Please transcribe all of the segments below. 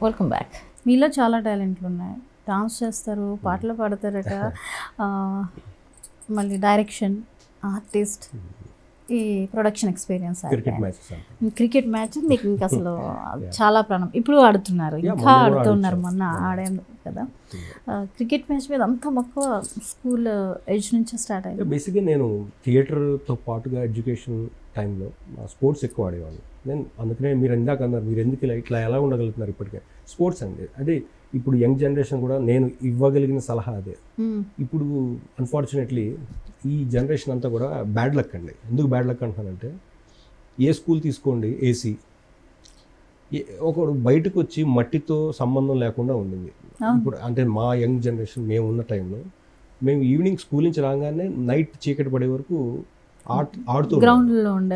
Welcome back. మీలో చాలా టాలెంట్లు ఉన్నాయి. డాన్స్ చేస్తారు, పాటలు పాడతారట, మళ్ళీ డైరెక్షన్, ఆర్టిస్ట్, ఈ ప్రొడక్షన్ ఎక్స్పీరియన్స్, క్రికెట్ మ్యాచ్ మీకు ఇంకా అసలు చాలా ప్రాణం. ఇప్పుడు ఆడుతున్నారు, ఇంకా ఆడుతున్నారు, మొన్న ఆడాను కదా. క్రికెట్ మ్యాచ్ మీద అంత మక్కువ స్కూల్ ఏజ్ నుంచే స్టార్ట్ అయింది. బేసిక్గా నేను థియేటర్తో పాటుగా ఎడ్యుకేషన్ టైంలో స్పోర్ట్స్ ఎక్కువ ఆడేవాళ్ళు. నేను అందుకనే మీరు ఇందాక అన్నారు, మీరు ఎందుకు ఇట్లా ఎలా ఉండగలుగుతున్నారు ఇప్పటికే. స్పోర్ట్స్ అండి, అంటే ఇప్పుడు యంగ్ జనరేషన్ కూడా నేను ఇవ్వగలిగిన సలహా అదే. ఇప్పుడు అన్ఫార్చునేట్లీ ఈ జనరేషన్ అంతా కూడా బ్యాడ్ లక్ అండి. ఎందుకు బ్యాడ్ లక్ అంటున్నానంటే, ఏ స్కూల్ తీసుకోండి ఏసీ, ఒకడు బయటకు వచ్చి మట్టితో సంబంధం లేకుండా ఉండింది. ఇప్పుడు అంటే మా యంగ్ జనరేషన్ మేము ఉన్న టైంలో మేము ఈవినింగ్ స్కూల్ నుంచి రాగానే నైట్ చీకటి పడే వరకు ఆడుతూ,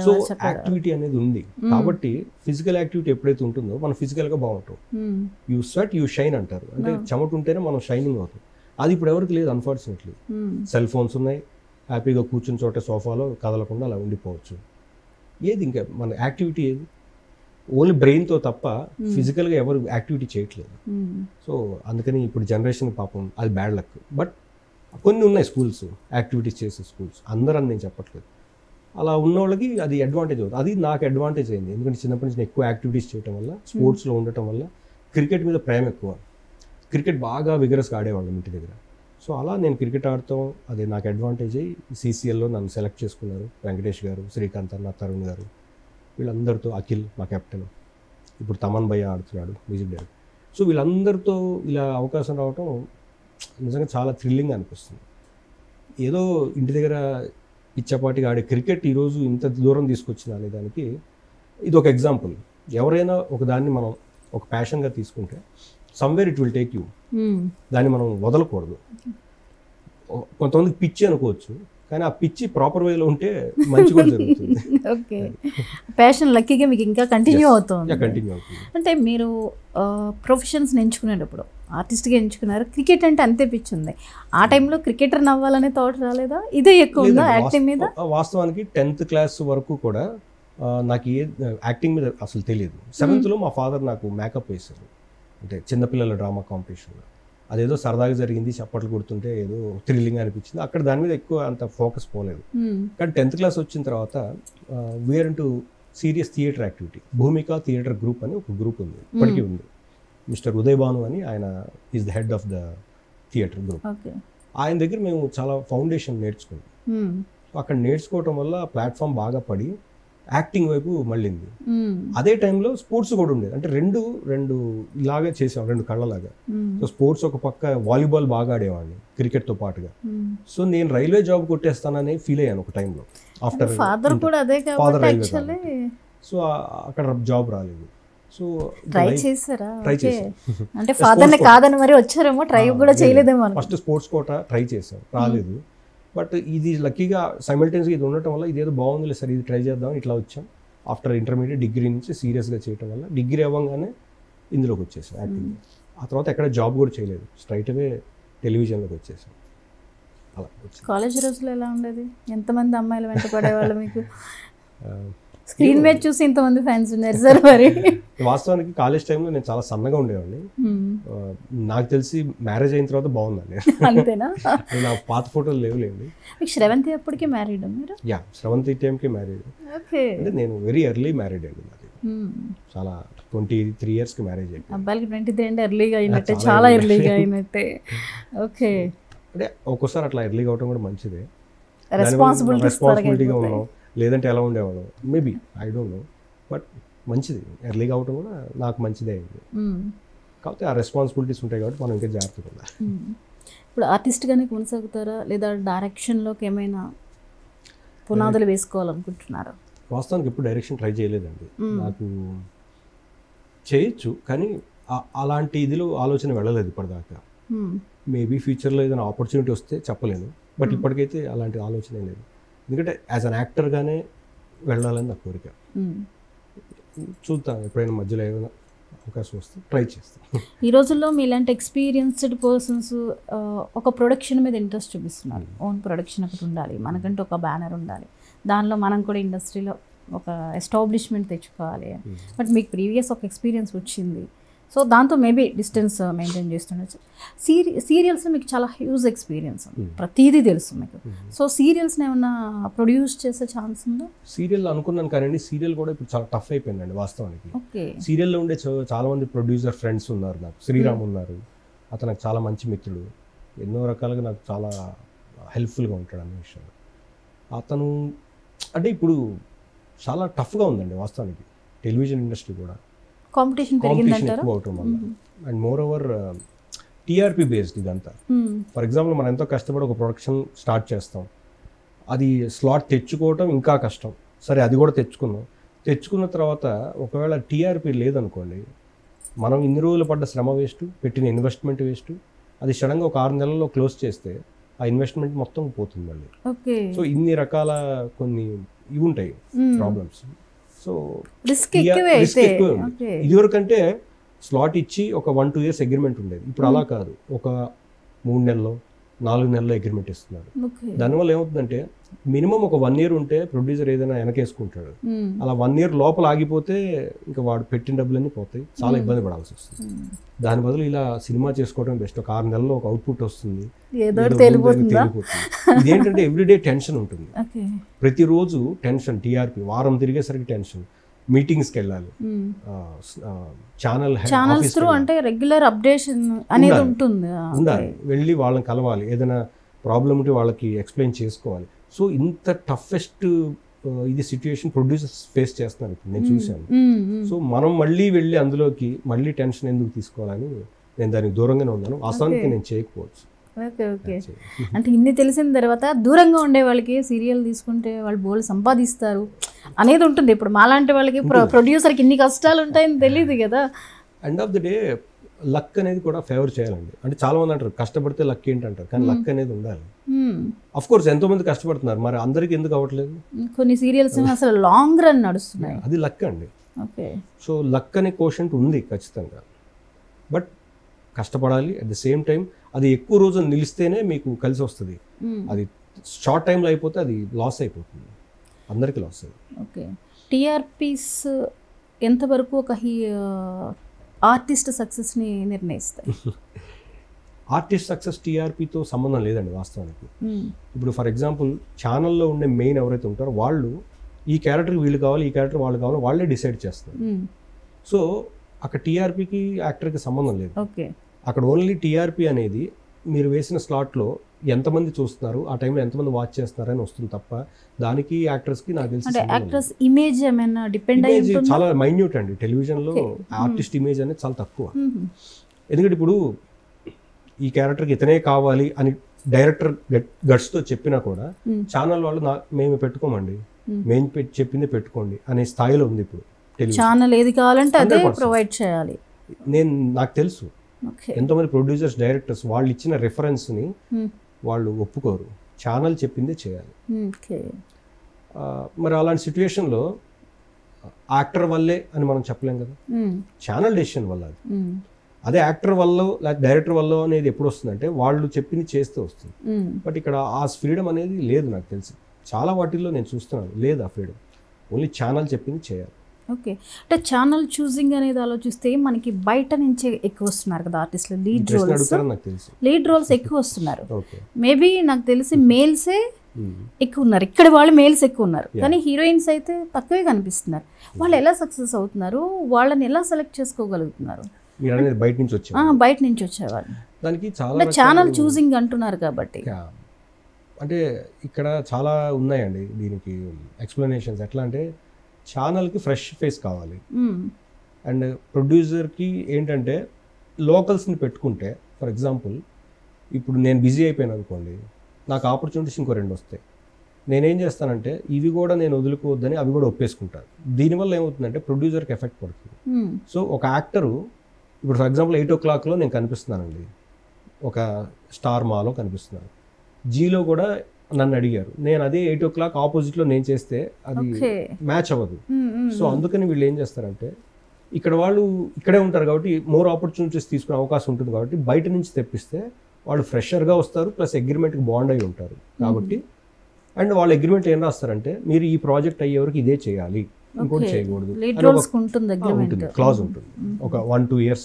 సో యాక్టివిటీ అనేది ఉంది. కాబట్టి ఫిజికల్ యాక్టివిటీ ఎప్పుడైతే ఉంటుందో మనం ఫిజికల్గా బాగుంటాం. యూ స్వెట్ యూ షైన్ అంటారు, అంటే చెమట ఉంటేనే మనం షైనింగ్ అవుతాం. అది ఇప్పుడు ఎవరికి లేదు అన్ఫార్చునేట్లీ. సెల్ ఫోన్స్ ఉన్నాయి, హ్యాపీగా కూర్చుని చోట సోఫాలో కదలకుండా అలా ఉండిపోవచ్చు. ఏది ఇంకా మన యాక్టివిటీ ఏది? ఓన్లీ బ్రెయిన్తో తప్ప ఫిజికల్గా ఎవరు యాక్టివిటీ చేయట్లేదు. సో అందుకని ఇప్పుడు జనరేషన్ పాపం అది బ్యాడ్ లక్. బట్ కొన్ని ఉన్నాయి స్కూల్స్ యాక్టివిటీస్ చేసే స్కూల్స్, అందరని నేను చెప్పట్లేదు. అలా ఉన్న వాళ్ళకి అది అడ్వాంటేజ్ అవుతుంది. అది నాకు అడ్వాంటేజ్ అయింది, ఎందుకంటే చిన్నప్పటి నుంచి ఎక్కువ యాక్టివిటీస్ చేయడం వల్ల, స్పోర్ట్స్లో ఉండటం వల్ల క్రికెట్ మీద ప్రేమ ఎక్కువ. క్రికెట్ బాగా విగరస్గా ఆడేవాళ్ళం ఇంటి దగ్గర. సో అలా నేను క్రికెట్ ఆడతాం, అది నాకు అడ్వాంటేజ్ అయ్యి CCLలో నన్ను సెలెక్ట్ చేసుకున్నారు. వెంకటేష్ గారు, శ్రీకాంత్ అన్న, తరుణ్ గారు, వీళ్ళందరితో, అఖిల్ మా కెప్టెన్, ఇప్పుడు తమన్ భయ్య ఆడుతున్నాడు మ్యూజిక్ డైరెక్టర్. సో వీళ్ళందరితో ఇలా అవకాశం రావటం నిజంగా చాలా థ్రిల్లింగ్ అనిపిస్తుంది. ఏదో ఇంటి దగ్గర ఇచ్చపాటిగా ఆడే క్రికెట్ ఈరోజు ఇంత దూరం తీసుకొచ్చిన అనే దానికి ఇది ఒక ఎగ్జాంపుల్. ఎవరైనా ఒక దాన్ని మనం ఒక ప్యాషన్గా తీసుకుంటే somewhere it will take you. దాన్ని మనం వదలకూడదు. కొంతమందికి పిచ్చి అనుకోవచ్చు, కానీ ఆ పిచ్చి ప్రాపర్ వేలో ఉంటే మంచి కూడా జరుగుతుంది. ఓకే, ప్యాషన్ లక్కీగా మీకు ఇంకా కంటిన్యూ అవుతుంది. అంటే మీరు ప్రొఫెషన్స్ని ఎంచుకునేటప్పుడు ఆర్టిస్ట్గా ఎంచుకున్నారు, క్రికెట్ అంటే అంతే పిచ్చి ఉంది. ఆ టైంలో క్రికెటర్ నవ్వాలనే థాట్ రాలేదా? ఇదే ఎక్కువ ఉందా యాక్టింగ్ మీద? వాస్తవానికి 10th క్లాస్ వరకు కూడా నాకు యాక్టింగ్ మీద అసలు తెలియదు. 7th మా ఫాదర్ నాకు మేకప్ వేశారు, అంటే చిన్నపిల్లల డ్రామా కాంపిటీషన్లో. అదేదో సరదాగా జరిగింది, చప్పట్లు కొడుతుంటే ఏదో థ్రిల్లింగ్ అనిపించింది. అక్కడ దాని మీద ఎక్కువ అంత ఫోకస్ పోలేదు. కానీ 10th క్లాస్ వచ్చిన తర్వాత we're into serious theatre activity. Bhoomika theatre group అని ఒక గ్రూప్ ఉంది, ఇప్పటికీ ఉంది. మిస్టర్ ఉదయ్ భాను అని ఆయన is the head of the theatre group. ఆయన దగ్గర మేము చాలా ఫౌండేషన్ నేర్చుకున్నాం. అక్కడ నేర్చుకోవటం వల్ల ప్లాట్ఫామ్ బాగా పడి యాక్టింగ్ వైపు మళ్ళింది. అదే టైంలో స్పోర్ట్స్ కూడా ఉండేది, అంటే రెండు ఇలాగే చేసాం, రెండు కళ్ళలాగా. సో స్పోర్ట్స్ ఒక పక్క, వాలీబాల్ బాగా ఆడేవాడిని క్రికెట్తో పాటుగా. సో నేను రైల్వే జాబ్ కొట్టేస్తానని ఫీల్ అయ్యాను ఒక టైంలో. ఆఫ్టర్ ఫాదర్ రైల్వే, సో అక్కడ జాబ్ రాలేదు. సో ట్రై చేశారా? ట్రై చేశాను. అంటే ఫాదర్ని కాదని మరి వచ్చారేమో, ట్రై కూడా చేయలేదేమో. ఫస్ట్ స్పోర్ట్స్ కోట ట్రై చేశాను, రాలేదు. బట్ ఇది లక్కీగా సైమల్టేనియస్గా ఇది ఉండటం వల్ల ఇదేదో బాగుందిలే సరే ఇది ట్రై చేద్దాం ఇట్లా వచ్చాం. ఆఫ్టర్ ఇంటర్మీడియట్ డిగ్రీ నుంచి సీరియస్గా చేయటం వల్ల డిగ్రీ అవ్వగానే ఇందులోకి వచ్చేసాం యాక్టింగ్. ఆ తర్వాత ఎక్కడ జాబ్ కూడా చేయలేదు, స్ట్రైట్ అవే టెలివిజన్లోకి వచ్చేసాం. అలా కాలేజ్ రోజుల్లో ఎలా ఉండేది? ఎంతమంది అమ్మాయిలు వెంట పడేవాళ్ళు మీకు? స్క్రీన్ మీద చూసి ఇంతమంది ఫ్యాన్స్ ఉన్నారు సార్ మరి? వాస్తవానికి కాలేజ్ టైంలో నేను చాలా సన్నగా ఉండేవాడిని. నాకు తెలిసి మ్యారేజ్ అయిన తర్వాత బాగుందండి. అంతేనా? నా పాత ఫోటోలు లేవులేండి. మీకు శ్రవంతి అప్పటికే మ్యారీడ్ మీరు? యా, శ్రవంతి టైంకి మ్యారీడ్. అంటే నేను వెరీ ఎర్లీ మ్యారీడ్ అండి. నాది చాలా 23 yearsకి మ్యారేజ్ అయింది. అబ్బాయిలకి 23 అంటే ఎర్లీగా అయినట్టే, చాలా ఎర్లీగా అయినట్టే. ఓకే, అంటే ఒక్కోసారి అట్లా ఎర్లీగా అవడం కూడా మంచిదే. రెస్పాన్సిబిలిటీగా ఉన్నాం, లేదంటే ఎలా ఉండేవాళ్ళం maybe, I don't know. But మంచిది, ఎర్లీగా అవటం కూడా నాకు మంచిదే అయింది. కాకపోతే ఆ రెస్పాన్సిబిలిటీస్ ఉంటాయి కాబట్టి మనం ఇంకా జాగ్రత్తగా ఉండాలి. ఇప్పుడు ఆర్టిస్ట్గానే కొనసాగుతారా, లేదా డైరెక్షన్లోకి ఏమైనా పునాదులు వేసుకోవాలనుకుంటున్నారా? వాస్తవానికి ఇప్పుడు డైరెక్షన్ ట్రై చేయలేదండి. నాకు చేయొచ్చు, కానీ అలాంటి ఇదిలో ఆలోచన వెళ్ళలేదు ఇప్పటిదాకా. మేబీ ఫ్యూచర్లో ఏదైనా ఆపర్చునిటీ వస్తే చెప్పలేను, బట్ ఇప్పటికైతే అలాంటి ఆలోచన లేదు. ఎందుకంటే యాజ్ అన్ యాక్టర్గానే వెళ్ళాలని నా కోరిక. చూద్దాం, ఎప్పుడైనా మధ్యలో ఏమైనా అవకాశం వస్తే ట్రై చేస్తాను. ఈ రోజుల్లో మీలాంటి ఎక్స్పీరియన్స్డ్ పర్సన్స్ ఒక ప్రొడక్షన్ మీద ఇంట్రెస్ట్ చూపిస్తున్నారు. ఓన్ ప్రొడక్షన్ ఒకటి ఉండాలి, మనకంటూ ఒక బ్యానర్ ఉండాలి, దానిలో మనం కూడా ఇండస్ట్రీలో ఒక ఎస్టాబ్లిష్మెంట్ తెచ్చుకోవాలి. బట్ మీకు ప్రీవియస్ ఒక ఎక్స్పీరియన్స్ వచ్చింది, సో దాంతో మేబీ డిస్టెన్స్ మెయింటైన్ చేస్తుండొచ్చు. సీరియల్స్ మీకు చాలా హ్యూజ్ ఎక్స్పీరియన్స్ ఉంది, ప్రతిదీ తెలుసు మీకు. సో సీరియల్స్ని ఏమన్నా ప్రొడ్యూస్ చేసే ఛాన్స్ ఉందా? సీరియల్ అనుకున్నాను కానీ సీరియల్ కూడా ఇప్పుడు చాలా టఫ్ అయిపోయిందండి వాస్తవానికి. ఓకే. సీరియల్లో ఉండే చాలా మంది ప్రొడ్యూసర్ ఫ్రెండ్స్ ఉన్నారు. నాకు శ్రీరామ్ ఉన్నారు, అతను నాకు చాలా మంచి మిత్రుడు, ఎన్నో రకాలుగా నాకు చాలా హెల్ప్ఫుల్గా ఉంటాడు అనే విషయం. అతను అంటే ఇప్పుడు చాలా టఫ్గా ఉందండి వాస్తవానికి టెలివిజన్ ఇండస్ట్రీ కూడా. కాంపిటీషన్ ఎక్కువ అవటం వల్ల and more over TRP based ఇదంతా. ఫర్ ఎగ్జాంపుల్ మనం ఎంతో కష్టపడి ఒక ప్రొడక్షన్ స్టార్ట్ చేస్తాం, అది స్లాట్ తెచ్చుకోవటం ఇంకా కష్టం. సరే అది కూడా తెచ్చుకున్న తర్వాత ఒకవేళ టీఆర్పీ లేదనుకోండి, మనం ఇన్ని రోజులు పడ్డ శ్రమ వేస్ట్, పెట్టిన ఇన్వెస్ట్మెంట్ వేస్ట్, అది సడన్గా ఒక 6 నెలల్లో క్లోజ్ చేస్తే ఆ ఇన్వెస్ట్మెంట్ మొత్తం పోతుంది మళ్ళీ. సో ఇన్ని రకాల కొన్ని ఇవి ఉంటాయి ప్రాబ్లమ్స్. సో రిస్క్ ఎక్కువే. ఇదివరకంటే స్లాట్ ఇచ్చి ఒక 1-2 years అగ్రిమెంట్ ఉండేది, ఇప్పుడు అలా కాదు, ఒక 3 నెలల్లో 4 నెలల్లో అగ్రిమెంట్ ఇస్తున్నారు. దానివల్ల ఏమవుతుందంటే మినిమం ఒక 1 year ఉంటే ప్రొడ్యూసర్ ఏదైనా వెనకేసుకుంటాడు. అలా 1 year లోపల ఆగిపోతే ఇంకా వాడు పెట్టిన డబ్బులన్నీ పోతాయి, చాలా ఇబ్బంది పడాల్సి వస్తుంది. దాని బదులు ఇలా సినిమా చేసుకోవడం బెస్ట్. ఒక 6 నెలల్లో ఒక అవుట్పుట్ వస్తుంది, తేలిపోతుంది. ఇదేంటంటే ఎవ్రీడే టెన్షన్ ఉంటుంది, ప్రతిరోజు టెన్షన్. టీఆర్పీ వారం తిరిగేసరికి టెన్షన్, మీటింగ్స్కి వెళ్ళాలి, ఛానల్స్ త్రూ అంటే రెగ్యులర్ అప్డేషన్ అనేది ఉండాలి, వెళ్ళి వాళ్ళని కలవాలి, ఏదైనా ప్రాబ్లం ఉంటే వాళ్ళకి ఎక్స్ప్లెయిన్ చేసుకోవాలి. సో ఇంత టఫెస్ట్ ఇది సిచ్యుయేషన్ ప్రొడ్యూసర్స్ ఫేస్ చేస్తున్నారు ఇప్పుడు నేను చూశాను. సో మనం మళ్ళీ వెళ్ళి అందులోకి మళ్ళీ టెన్షన్ ఎందుకు తీసుకోవాలని నేను దానికి దూరంగానే ఉన్నాను. వాస్తవానికి నేను చేయకపోవచ్చు. Okay okay. అంటే ఇన్ని తెలిసిన తర్వాత దూరంగా ఉండే వాళ్ళకి సీరియల్ తీసుకుంటే వాళ్ళు బోల్ సంపాదిస్తారు అనేది ఉంటుంది. ఇప్పుడు మాలాంటి వాళ్ళకి ప్రొడ్యూసర్కి ఇన్ని కష్టాలు ఉంటాయని తెలియదు కదా. End of the day luck అనేది కూడా ఫేవర్ చేయాలండి. అంటే చాలా మంది అంటారు కష్టపడితే లక్ ఏంటంటారు, కానీ లక్ అనేది ఉండాలి. అఫ్ కోర్స్ ఎంతో మంది కష్టపడుతున్నారు, మరి అందరికి ఎందుకు అవ్వట్లేదు? కొన్ని సీరియల్స్ అసలు లాంగ్ రన్ నడుస్తున్నాయి, అది లక్ అండి. ఓకే. సో లక్ అనే కోషంట్ ఉంది ఖచ్చితంగా, బట్ కష్టపడాలి. అట్ ద సేమ్ టైం అది ఎక్కువ రోజులు నిలిస్తేనే మీకు కలిసి వస్తుంది. అది షార్ట్ టైంలో అయిపోతే అది లాస్ అయిపోతుంది, అందరికీ లాస్. ఓకే. టీఆర్పీస్ ఎంతవరకు ఒక ఆర్టిస్ట్ సక్సెస్ని నిర్ణయిస్తాయి? ఆర్టిస్ట్ సక్సెస్ టీఆర్పీతో సంబంధం లేదండి వాస్తవానికి. ఇప్పుడు ఫర్ ఎగ్జాంపుల్ ఛానల్లో ఉండే మెయిన్ ఎవరైతే ఉంటారో వాళ్ళు ఈ క్యారెక్టర్కి వీళ్ళు కావాలి, ఈ క్యారెక్టర్ వాళ్ళు కావాలి, వాళ్ళే డిసైడ్ చేస్తారు. సో అక్కడ టీఆర్పీకి యాక్టర్కి సంబంధం లేదు. ఓకే. అక్కడ ఓన్లీ టీఆర్పీ అనేది మీరు వేసిన స్లాట్లో ఎంతమంది చూస్తున్నారు, ఆ టైంలో ఎంతమంది వాచ్ చేస్తున్నారని వస్తుంది తప్ప దానికి యాక్టర్స్కి నాకు తెలిసి యాక్టర్స్ ఇమేజ్ ఏమైనా డిపెండ్ అయ్యి చాలా మైన్యూట్ అండి. టెలివిజన్లో ఆర్టిస్ట్ ఇమేజ్ అనేది చాలా తక్కువ. ఎందుకంటే ఇప్పుడు ఈ క్యారెక్టర్కి ఇతనే కావాలి అని డైరెక్టర్ గట్స్తో చెప్పినా కూడా ఛానల్ వాళ్ళు మేము పెట్టుకోమండి, మేము చెప్పిందే పెట్టుకోండి అనే స్థాయిలో ఉంది ఇప్పుడు ఛానల్. ఏది కావాలంటే అదే ప్రొవైడ్ చేయాలి. నాకు తెలుసు ఎంతోమంది ప్రొడ్యూసర్స్ డైరెక్టర్స్ వాళ్ళు ఇచ్చిన రెఫరెన్స్ని వాళ్ళు ఒప్పుకోరు, ఛానల్ చెప్పిందే చేయాలి. మరి అలాంటి సిచ్యువేషన్లో యాక్టర్ వల్లే అని మనం చెప్పలేం కదా, ఛానల్ డెసిషన్ వల్ల. అదే యాక్టర్ వల్ల లేకపోతే డైరెక్టర్ వల్ల అనేది ఎప్పుడు వస్తుందంటే వాళ్ళు చెప్పింది చేస్తే వస్తుంది. బట్ ఇక్కడ ఆ ఫ్రీడమ్ అనేది లేదు నాకు తెలిసి. చాలా వాటిల్లో నేను చూస్తున్నాను లేదు ఆ ఫ్రీడమ్, ఓన్లీ ఛానల్ చెప్పింది చేయాలి. ఓకే. అంటే ఛానల్ చూసింగ్ అనేది ఆలోచిస్తే మనకి బయట నుంచే ఎక్కువ వస్తున్నారు కదా ఆర్టిస్టులు, లీడ్ రోల్స్ ఎక్కువ వస్తున్నారు. మేబీ నాకు తెలిసి మేల్సే ఎక్కువ ఉన్నారు, ఇక్కడ వాళ్ళు మేల్స్ ఎక్కువ ఉన్నారు, కానీ హీరోయిన్స్ అయితే తక్కువే కనిపిస్తున్నారు. వాళ్ళు ఎలా సక్సెస్ అవుతున్నారు, వాళ్ళని ఎలా సెలెక్ట్ చేసుకోగలుగుతున్నారు? బయట నుంచి వచ్చేవాళ్ళు దానికి చాలా ఛానల్ చూసింగ్ అంటున్నారు కాబట్టి. అంటే ఇక్కడ చాలా ఉన్నాయండి దీనికి ఎక్స్ప్లెనేషన్స్. ఎట్లా అంటే ఛానల్కి ఫ్రెష్ ఫేస్ కావాలి, అండ్ ప్రొడ్యూసర్కి ఏంటంటే లోకల్స్ని పెట్టుకుంటే, ఫర్ ఎగ్జాంపుల్ ఇప్పుడు నేను బిజీ అయిపోయాను అనుకోండి, నాకు ఆపర్చునిటీస్ ఇంకో 2 వస్తాయి. నేనేం చేస్తానంటే ఇవి కూడా నేను వదులుకోవద్దని అవి కూడా ఒప్పేసుకుంటాను. దీనివల్ల ఏమవుతుందంటే ప్రొడ్యూసర్కి ఎఫెక్ట్ పడుతుంది. సో ఒక యాక్టరు ఇప్పుడు ఫర్ ఎగ్జాంపుల్ 8 o'clock నేను కనిపిస్తున్నానండి, ఒక స్టార్ మాలో కనిపిస్తున్నాను, జీలో కూడా నన్ను అడిగారు, నేను అదే 8 o'clock ఆపోజిట్లో నేను చేస్తే అది మ్యాచ్ అవ్వదు. సో అందుకని వీళ్ళు ఏం చేస్తారంటే ఇక్కడ వాళ్ళు ఇక్కడే ఉంటారు కాబట్టి మోర్ ఆపర్చునిటీస్ తీసుకునే అవకాశం ఉంటుంది కాబట్టి బయట నుంచి తెప్పిస్తే వాళ్ళు ఫ్రెషర్గా వస్తారు, ప్లస్ అగ్రిమెంట్కి బాండ్ అయి ఉంటారు కాబట్టి అండ్ వాళ్ళ అగ్రిమెంట్ ఏం రాస్తారంటే మీరు ఈ ప్రాజెక్ట్ అయ్యే వరకు ఇదే చేయాలి, ఇంకోటి చేయకూడదు ఉంటుంది, క్లాజ్ ఉంటుంది. ఒక 1-2 years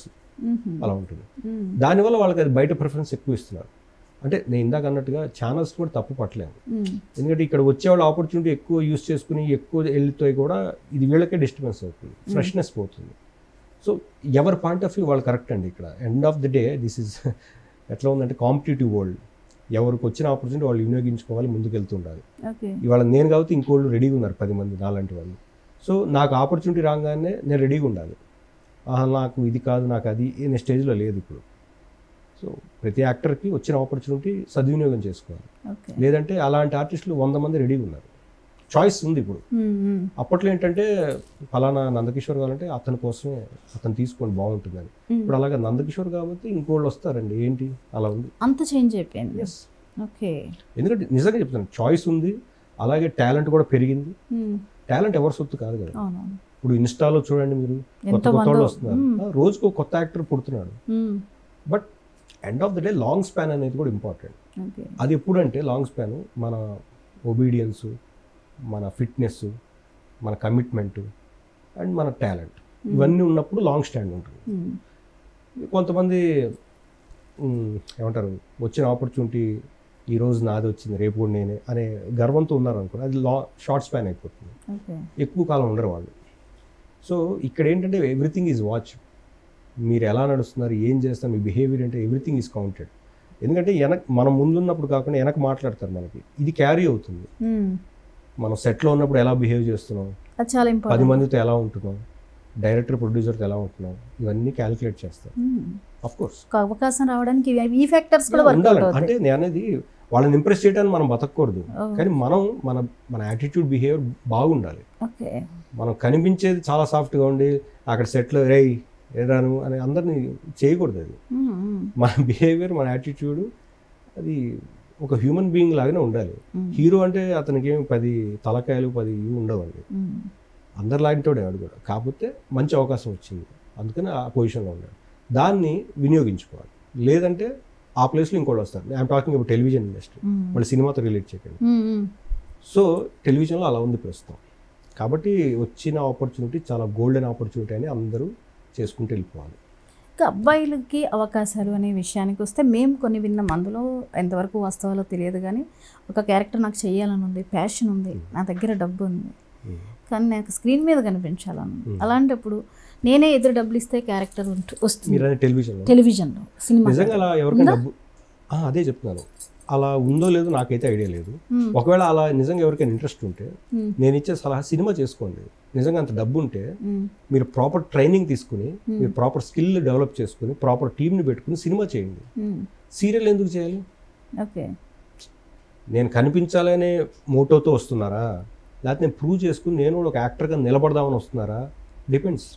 అలా ఉంటుంది. దానివల్ల వాళ్ళకి అది బయట ప్రిఫరెన్స్ ఎక్కువ ఇస్తున్నారు. అంటే నేను ఇందాక అన్నట్టుగా ఛానల్స్ కూడా తప్పు పట్టలేదు, ఎందుకంటే ఇక్కడ వచ్చేవాళ్ళు ఆపర్చునిటీ ఎక్కువ యూస్ చేసుకుని ఎక్కువ వెళ్తే కూడా ఇది వీళ్ళకే డిస్టర్బెన్స్ అవుతుంది, ఫ్రెష్నెస్ పోతుంది. సో ఎవరి పాయింట్ ఆఫ్ వ్యూ వాళ్ళు కరెక్ట్ అండి. ఇక్కడ end of the day this is ఎట్లా ఉందంటే కాంపిటేటివ్ వరల్డ్. ఎవరికి వచ్చిన ఆపర్చునిటీ వాళ్ళు వినియోగించుకోవాలి, ముందుకు వెళ్తుండాలి. ఇవాళ నేను కాబట్టి ఇంకోళ్ళు రెడీగా ఉన్నారు 10 మంది నాలాంటి వాళ్ళు. సో నాకు ఆపర్చునిటీ రాగానే నేను రెడీగా ఉండాలి. నాకు ఇది కాదు, నాకు అది అనే స్టేజ్లో లేదు ఇప్పుడు. సో ప్రతి యాక్టర్కి వచ్చిన ఆపర్చునిటీ సద్వినియోగం చేసుకోవాలి. లేదంటే అలాంటి ఆర్టిస్టులు 100 మంది రెడీగా ఉన్నారు, చాయిస్ ఉంది ఇప్పుడు. అప్పట్లో ఏంటంటే ఫలానా నందకిషోర్ కావాలంటే అతని కోసమే అతను తీసుకోండి బాగుంటుందని. ఇప్పుడు అలాగే నందకిషోర్ కాబట్టి ఇంకోళ్ళు వస్తారండి, ఏంటి అలా ఉంది, అంత చేంజ్ అయిపోయింది. ఎందుకంటే నిజంగా చెప్తాను, చాయిస్ ఉంది, అలాగే టాలెంట్ కూడా పెరిగింది. టాలెంట్ ఎవరి సొత్తు కాదు కదా. ఇప్పుడు ఇన్స్టాలో చూడండి మీరు, కొత్త కొత్త వాళ్ళు వస్తున్నారు, రోజుకు కొత్త యాక్టర్ పుడుతున్నాడు. But end of the day long span అనేది కూడా ఇంపార్టెంట్. అది ఎప్పుడంటే లాంగ్ స్పాన్ మన ఒబీడియన్స్, మన ఫిట్నెస్, మన కమిట్మెంట్ అండ్ మన టాలెంట్ ఇవన్నీ ఉన్నప్పుడు లాంగ్ స్టాండ్ ఉంటుంది. కొంతమంది ఏమంటారు, వచ్చిన ఆపర్చునిటీ ఈరోజు నాది వచ్చింది రేపు కూడా నేనే అనే గర్వంతో ఉన్నారు అనుకో, అది షార్ట్ స్పాన్ అయిపోతుంది, ఎక్కువ కాలం ఉండరు వాళ్ళు. సో ఇక్కడ ఏంటంటే ఎవ్రీథింగ్ ఈజ్ వాచ్. మీరు ఎలా నడుస్తున్నారు, ఏం చేస్తారు, మీ బిహేవియర్ అంటే ఎవ్రీథింగ్ ఈజ్ కౌంటెడ్. ఎందుకంటే మనం ముందున్నప్పుడు కాకుండా వెనక మాట్లాడతారు, మనకి ఇది క్యారీ అవుతుంది. మనం సెట్లో ఉన్నప్పుడు ఎలా బిహేవ్ చేస్తున్నాం, 10 మందితో ఎలా ఉంటున్నాం, డైరెక్టర్ ప్రొడ్యూసర్తో ఎలా ఉంటున్నాం, ఇవన్నీ క్యాలిక్యులేట్ చేస్తారు. ఆఫ్ కోర్స్ అవకాశం రావడానికి ఈ ఫ్యాక్టర్స్ కూడా వర్కౌట్ అవుతాయి. అంటే నేను అనేది వాళ్ళని ఇంప్రెస్ చేయడానికి మనం బతకూడదు, కానీ మనం మన యాటిట్యూడ్ బిహేవియర్ బాగుండాలి. మనం కనిపించేది చాలా సాఫ్ట్గా ఉండి అక్కడ సెట్లో రాను అని అందరినీ చేయకూడదు. అది మన బిహేవియర్, మన యాటిట్యూడ్ అది ఒక హ్యూమన్ బీయింగ్ లాగానే ఉండాలి. హీరో అంటే అతనికి ఏమి 10 తలకాయలు 10 ఇవి ఉండవండి, అందరిలాంటివాడే వాడు కూడా. కాకపోతే మంచి అవకాశం వచ్చింది, అందుకని ఆ పొజిషన్లో ఉన్నాడు, దాన్ని వినియోగించుకోవాలి. లేదంటే ఆ ప్లేస్లో ఇంకోటి వస్తారు. I'm talking about television industry, మళ్ళీ సినిమాతో రిలేట్ చేయకండి. సో టెలివిజన్లో అలా ఉంది ప్రస్తుతం. కాబట్టి వచ్చిన ఆపర్చునిటీ చాలా గోల్డెన్ ఆపర్చునిటీ అని అందరూ చేసుకుంటూ వెళ్ళిపోవాలి. ఇంకా అబ్బాయిలకి అవకాశాలు అనే విషయానికి వస్తే మేము కొన్ని విన్నాం, అందులో ఎంతవరకు వాస్తవాలో తెలియదు, కానీ ఒక క్యారెక్టర్ నాకు చేయాలని ఉంది, ప్యాషన్ ఉంది, నా దగ్గర డబ్బు ఉంది, కానీ నాకు స్క్రీన్ మీద కనిపించాలను. అలాంటప్పుడు నేనే ఎదురు డబ్బులు ఇస్తే క్యారెక్టర్ వస్తుంది టెలివిజన్లో, సినిమా. నిజంగా అలా ఎవరికైనా డబ్బు, అదే చెప్తున్నాను, అలా ఉందో లేదో నాకైతే ఐడియా లేదు. ఒకవేళ అలా నిజంగా ఎవరికైనా ఇంట్రెస్ట్ ఉంటే నేను ఇచ్చే సలహా సినిమా చేసుకోండి. నిజంగా అంత డబ్బు ఉంటే మీరు ప్రాపర్ ట్రైనింగ్ తీసుకుని, మీరు ప్రాపర్ స్కిల్ డెవలప్ చేసుకుని, ప్రాపర్ టీమ్ని పెట్టుకుని సినిమా చేయండి. సీరియల్ ఎందుకు చేయాలి? నేను కనిపించాలనే మోటోతో వస్తున్నారా, లేకపోతే నేను ప్రూవ్ చేసుకుని నేను ఒక యాక్టర్గా నిలబడదామని వస్తున్నారా? డిపెండ్స్.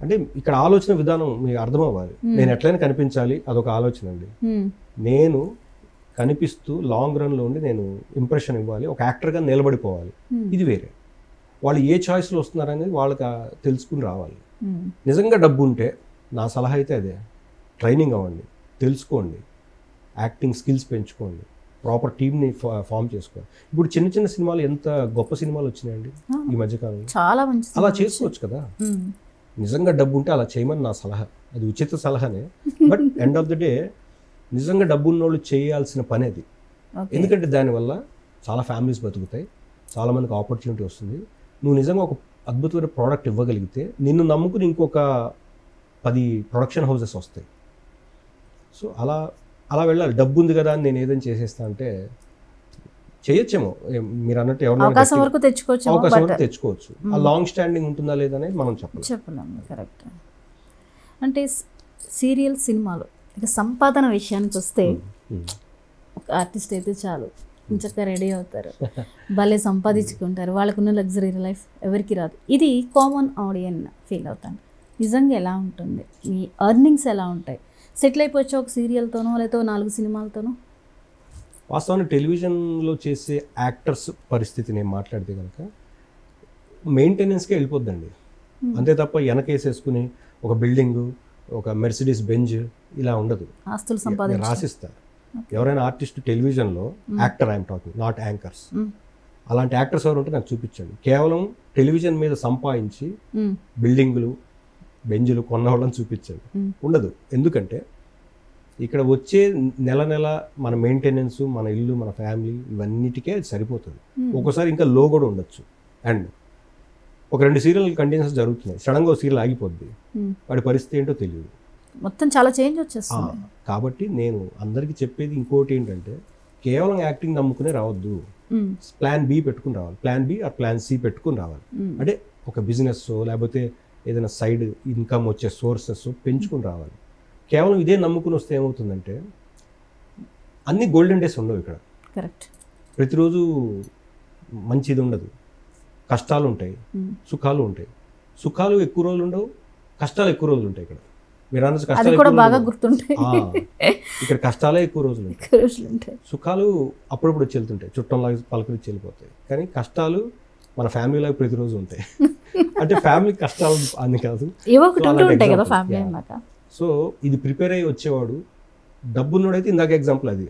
అంటే ఇక్కడ ఆలోచన విధానం మీకు అర్థం అవ్వాలి. నేను ఎట్లయినా కనిపించాలి, అదొక ఆలోచన అండి. నేను కనిపిస్తూ లాంగ్ రన్లో ఉండి నేను ఇంప్రెషన్ ఇవ్వాలి, ఒక యాక్టర్గా నిలబడిపోవాలి, ఇది వేరే. వాళ్ళు ఏ చాయిస్లో వస్తున్నారనేది వాళ్ళకి తెలుసుకుని రావాలి. నిజంగా డబ్బు ఉంటే నా సలహా అయితే అదే, ట్రైనింగ్ అవ్వండి, తెలుసుకోండి, యాక్టింగ్ స్కిల్స్ పెంచుకోండి, ప్రాపర్ టీమ్ని ఫామ్ చేసుకోండి. ఇప్పుడు చిన్న చిన్న సినిమాలు ఎంత గొప్ప సినిమాలు వచ్చినాయండి ఈ మధ్యకాలంలో, చాలా మంచి. అలా చేసుకోవచ్చు కదా. నిజంగా డబ్బు ఉంటే అలా చేయమని నా సలహా, అది ఉచిత సలహానే. But end of the day నిజంగా డబ్బు ఉన్న వాళ్ళు చేయాల్సిన పని అది. ఎందుకంటే దానివల్ల చాలా ఫ్యామిలీస్ బతుకుతాయి, చాలామందికి ఆపర్చునిటీ వస్తుంది. నువ్వు నిజంగా ఒక అద్భుతమైన ప్రోడక్ట్ ఇవ్వగలిగితే నిన్ను నమ్ముకుని ఇంకొక 10 ప్రొడక్షన్ హౌసెస్ వస్తాయి. సో అలా వెళ్ళాలి. డబ్బు ఉంది కదా అని నేను ఏదైనా చేసేస్తా అంటే చేయొచ్చేమో, మీరు అన్నట్టు ఎవరైనా అవకాశం వరకు తెచ్చుకోవచ్చు. ఆ లాంగ్ స్టాండింగ్ ఉంటుందా లేదా అనేది మనం చెప్పలేము. కరెక్ట్. అంటే సీరియల్ సినిమాలు ఇక సంపాదన విషయానికి వస్తే ఒక ఆర్టిస్ట్ అయితే చాలు, చక్కగా రెడీ అవుతారు, భలే సంపాదించుకుంటారు, వాళ్ళకున్న లగ్జరీ లైఫ్ ఎవరికి రాదు. ఇది కామన్ ఆడియన్స్ ఫీల్ అవుతాను. నిజంగా ఎలా ఉంటుంది, మీ ఎర్నింగ్స్ ఎలా ఉంటాయి? సెటిల్ అయిపోవచ్చు ఒక సీరియల్తోనో లేకపోతే 4 సినిమాలతోనో? వాస్తవానికి టెలివిజన్లో చేసే యాక్టర్స్ పరిస్థితి నేను మాట్లాడితే కనుక మెయింటెనెన్స్కే వెళ్ళిపోద్దండి. అంతే తప్ప వెనకేసేసుకుని ఒక బిల్డింగు, ఒక మెర్సిడీస్ బెంజ్ ఇలా ఉండదు. ఆస్తులు సంపాదించి రాసిస్తారు. ఎవరైనా ఆర్టిస్ట్ టెలివిజన్లో actor I'm talking, not anchors, అలాంటి యాక్టర్స్ ఎవరు ఉంటే నాకు చూపించండి. కేవలం టెలివిజన్ మీద సంపాదించి బిల్డింగులు బెంజులు కొన్నవాళ్ళని చూపించండి. ఉండదు. ఎందుకంటే ఇక్కడ వచ్చే నెల నెల మన మెయింటెనెన్స్, మన ఇల్లు, మన ఫ్యామిలీ, ఇవన్నిటికే అది సరిపోతుంది. ఒక్కోసారి ఇంకా లో కూడా ఉండొచ్చు. అండ్ ఒక 2 సీరియల్ కంటిన్యూస్ జరుగుతున్నాయి, సడన్గా ఒక సీరియల్ ఆగిపోద్ది, వాడి పరిస్థితి ఏంటో తెలియదు, మొత్తం చాలా చేంజ్ వచ్చేస్తుంది. కాబట్టి నేను అందరికీ చెప్పేది ఇంకోటి ఏంటంటే, కేవలం యాక్టింగ్ నమ్ముకునే రావద్దు, ప్లాన్ బి పెట్టుకుని రావాలి. Plan B or plan C పెట్టుకుని రావాలి. అంటే ఒక బిజినెస్ లేకపోతే ఏదైనా సైడ్ ఇన్కమ్ వచ్చే సోర్సెస్ పెంచుకుని రావాలి. కేవలం ఇదే నమ్ముకుని వస్తే ఏమవుతుందంటే, అన్ని గోల్డెన్ డేస్ ఉండవు ఇక్కడ. కరెక్ట్. ప్రతిరోజు మంచిది ఉండదు, కష్టాలు ఉంటాయి, సుఖాలు ఉంటాయి. సుఖాలు ఎక్కువ రోజులు ఉండవు, కష్టాలు ఎక్కువ రోజులు ఉంటాయి. ఇక్కడ మీరు అన్న కష్టాలు కూడా బాగా గుర్తుంటాయి. ఇక్కడ కష్టాలే ఎక్కువ రోజులు ఉంటాయి, సుఖాలు అప్పుడప్పుడు వచ్చి వెళ్తుంటాయి, చుట్టంలాగా పలకరించి వెళ్ళిపోతాయి. కానీ కష్టాలు మన ఫ్యామిలీలో ప్రతిరోజు ఉంటాయి. అంటే ఫ్యామిలీ కష్టాలు అని కాదు, సో ఇది ప్రిపేర్ అయ్యి వచ్చేవాడు డబ్బున్నోడైతే ఇందాక ఎగ్జాంపుల్ అది,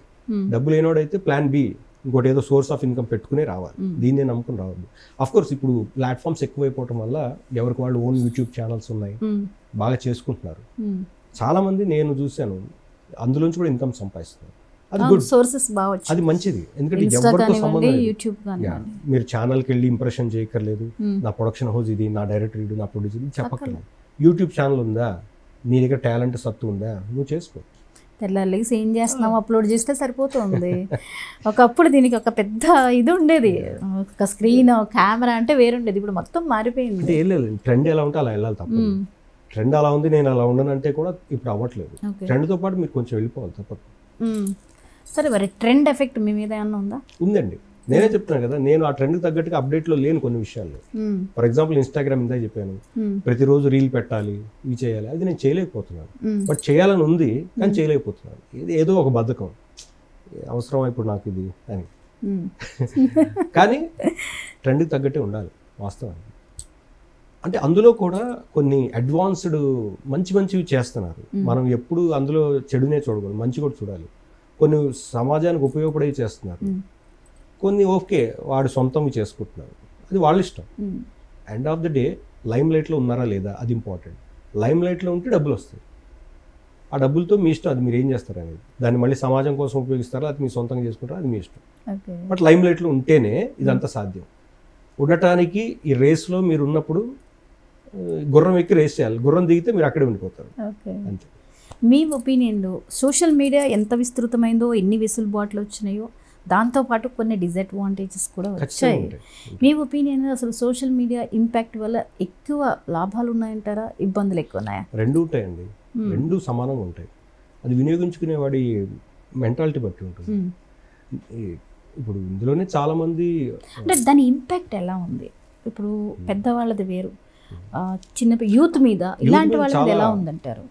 డబ్బు లేనోడైతే ప్లాన్ బి ఇంకోటి ఏదో సోర్స్ ఆఫ్ ఇన్కమ్ పెట్టుకునే రావాలి. దీన్నే నమ్ముకుని రావద్దు. అఫ్కోర్స్ ఇప్పుడు ప్లాట్ఫామ్స్ ఎక్కువైపోవటం వల్ల ఎవరికి వాళ్ళు ఓన్ యూట్యూబ్ ఛానల్స్ ఉన్నాయి, బాగా చేసుకుంటున్నారు. చాలా మంది నేను చూశాను, అందులోంచి కూడా ఇన్కమ్ సంపాదిస్తున్నారు. అది గుడ్, సోర్సెస్ బాగా, అది మంచిది. ఎందుకంటే ఎవరితో సంబంధం లేదు. మీరు ఛానల్కి వెళ్ళి ఇంప్రెషన్ చేయక్కర్లేదు, నా ప్రొడక్షన్ హౌస్ ఇది, నా డైరెక్టర్ ఇది, నా ప్రొడ్యూసర్ ఇది చెప్పక్కర్లేదు. యూట్యూబ్ ఛానల్ ఉందా, నీ దగ్గర టాలెంట్ సత్తు ఉందా, నువ్వు చేసుకో. తెల్లారిసి ఏం చేస్తున్నావు అప్లోడ్ చేస్తే సరిపోతుంది. ఒకప్పుడు దీనికి ఒక పెద్ద ఇది ఉండేది, ఒక స్క్రీన్, కెమెరా అంటే వేరుండేది. ఇప్పుడు మొత్తం మారిపోయింది. అంటే వెళ్ళలేదు, ట్రెండ్ ఎలా ఉంటే అలా వెళ్ళాలి తప్ప. ట్రెండ్ అలా ఉంది, నేను అలా ఉండను అంటే కూడా ఇప్పుడు అవ్వట్లేదు. ట్రెండ్తో పాటు మీరు కొంచెం వెళ్ళిపోవాలి తప్పదు. సరే, మరి ట్రెండ్ ఎఫెక్ట్ మీ మీద ఏమన్నా ఉందా? ఉందండి. నేనే చెప్తాను కదా, నేను ఆ ట్రెండ్కి తగ్గట్టుగా అప్డేట్లో లేను కొన్ని విషయాల్లో. ఫర్ ఎగ్జాంపుల్ ఇన్స్టాగ్రామ్ ఇందా చెప్పాను, ప్రతిరోజు రీల్ పెట్టాలి, ఇవి చేయాలి, అది నేను చేయలేకపోతున్నాను. బట్ చేయాలని ఉంది కానీ చేయలేకపోతున్నాను. ఇది ఏదో ఒక బద్ధకం, అవసరం ఇప్పుడు నాకు ఇది అని. కానీ ట్రెండ్కి తగ్గట్టే ఉండాలి వాస్తవానికి. అంటే అందులో కూడా కొన్ని అడ్వాన్స్డ్ మంచివి చేస్తున్నారు. మనం ఎప్పుడు అందులో చెడునే చూడకూడదు, మంచి కూడా చూడాలి. కొన్ని సమాజానికి ఉపయోగపడేవి చేస్తున్నారు, కొన్ని ఓకే వాడు సొంతం చేసుకుంటున్నారు, అది వాళ్ళ ఇష్టం. End of the day lime లైట్లో ఉన్నారా లేదా అది ఇంపార్టెంట్. లైమ్ లైట్లో ఉంటే డబ్బులు వస్తాయి, ఆ డబ్బులతో మీ ఇష్టం, అది మీరు ఏం చేస్తారు అనేది. దాన్ని మళ్ళీ సమాజం కోసం ఉపయోగిస్తారా, అది మీ సొంతంగా చేసుకుంటారా, అది మీ ఇష్టం. బట్ లైమ్ లైట్లో ఉంటేనే ఇదంతా సాధ్యం. ఉండటానికి ఈ రేస్లో మీరు ఉన్నప్పుడు గుర్రం ఎక్కి రేస్ చేయాలి, గుర్రం దిగితే మీరు అక్కడే ఉండిపోతారు అంతే. మీ ఒపీనియన్లో సోషల్ మీడియా ఎంత విస్తృతమైందో, ఎన్ని వెసులుబాట్లు వచ్చినాయో, దాంతోపాటు కొన్ని డిసడ్వాంటేజెస్ కూడా వచ్చాయి. మీ ఒపీనియన్ అసలు సోషల్ మీడియా ఇంపాక్ట్ వల్ల ఎక్కువ లాభాలు ఉన్నాయంటారా, ఇబ్బందులు ఎక్కువ ఉన్నాయా? రెండు ఉంటాయండి, రెండు సమానంగా ఉంటాయి. అది వినియోగించుకునే వాడి మెంటాలిటీ బట్టి ఉంటుంది. ఇప్పుడు ఇందులోనే చాలా మంది అంటే దాని ఇంపాక్ట్ ఎలా ఉంది, ఇప్పుడు పెద్దవాళ్ళది వేరు, చిన్న యూత్ మీద ఇలాంటి వాళ్ళది ఎలా ఉందంటారు?